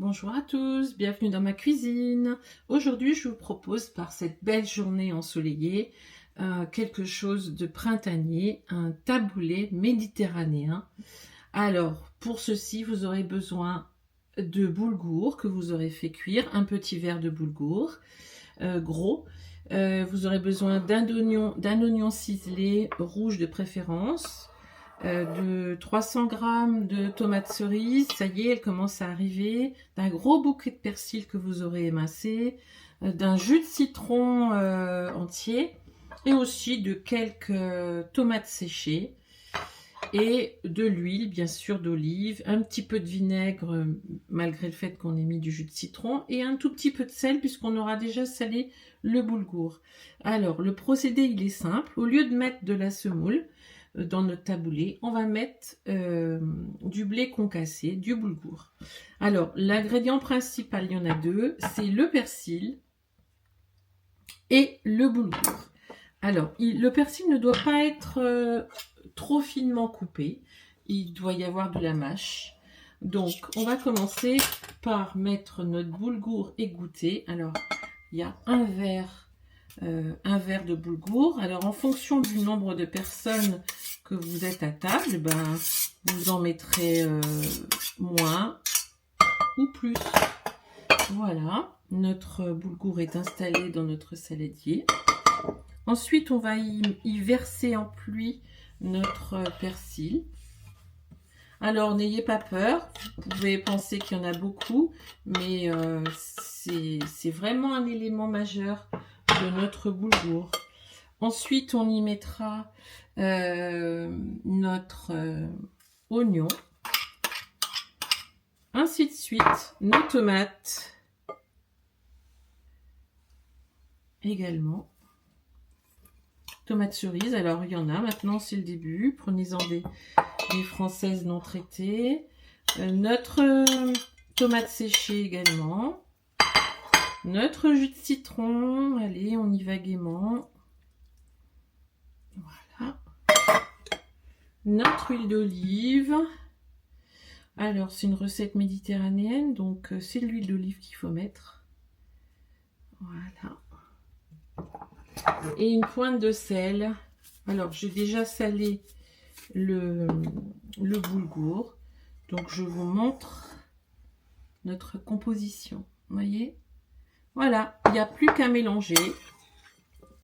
Bonjour à tous, bienvenue dans ma cuisine. Aujourd'hui, je vous propose, par cette belle journée ensoleillée, quelque chose de printanier, un taboulé méditerranéen. Alors, pour ceci, vous aurez besoin de boulgour que vous aurez fait cuire, un petit verre de boulgour gros. Vous aurez besoin d'un oignon ciselé, rouge de préférence, de 300 g de tomates cerises, ça y est, elles commencent à arriver, d'un gros bouquet de persil que vous aurez émincé, d'un jus de citron entier, et aussi de quelques tomates séchées, et de l'huile, bien sûr, d'olive, un petit peu de vinaigre, malgré le fait qu'on ait mis du jus de citron, et un tout petit peu de sel, puisqu'on aura déjà salé le boulgour. Alors, le procédé, il est simple. Au lieu de mettre de la semoule dans notre taboulé, on va mettre du blé concassé, du boulgour. Alors, l'ingrédient principal, il y en a deux, c'est le persil et le boulgour. Alors, le persil ne doit pas être trop finement coupé. Il doit y avoir de la mâche. Donc, on va commencer par mettre notre boulgour égoutté. Alors, il y a un verre de boulgour. Alors, en fonction du nombre de personnes que vous êtes à table, vous en mettrez moins ou plus. Voilà, notre boulgour est installé dans notre saladier. Ensuite, on va y verser en pluie notre persil. Alors, n'ayez pas peur, vous pouvez penser qu'il y en a beaucoup, mais c'est vraiment un élément majeur de notre boulgour. Ensuite, on y mettra notre oignon, ainsi de suite, nos tomates également. Tomates cerises, alors il y en a maintenant, c'est le début. Prenez-en des françaises non traitées. Notre tomate séchée également. Notre jus de citron, allez, on y va gaiement. Voilà. Notre huile d'olive. Alors, c'est une recette méditerranéenne, donc c'est l'huile d'olive qu'il faut mettre. Voilà. Et une pointe de sel. Alors, j'ai déjà salé le boulgour. Donc, je vous montre notre composition. Vous voyez? Voilà, il n'y a plus qu'à mélanger.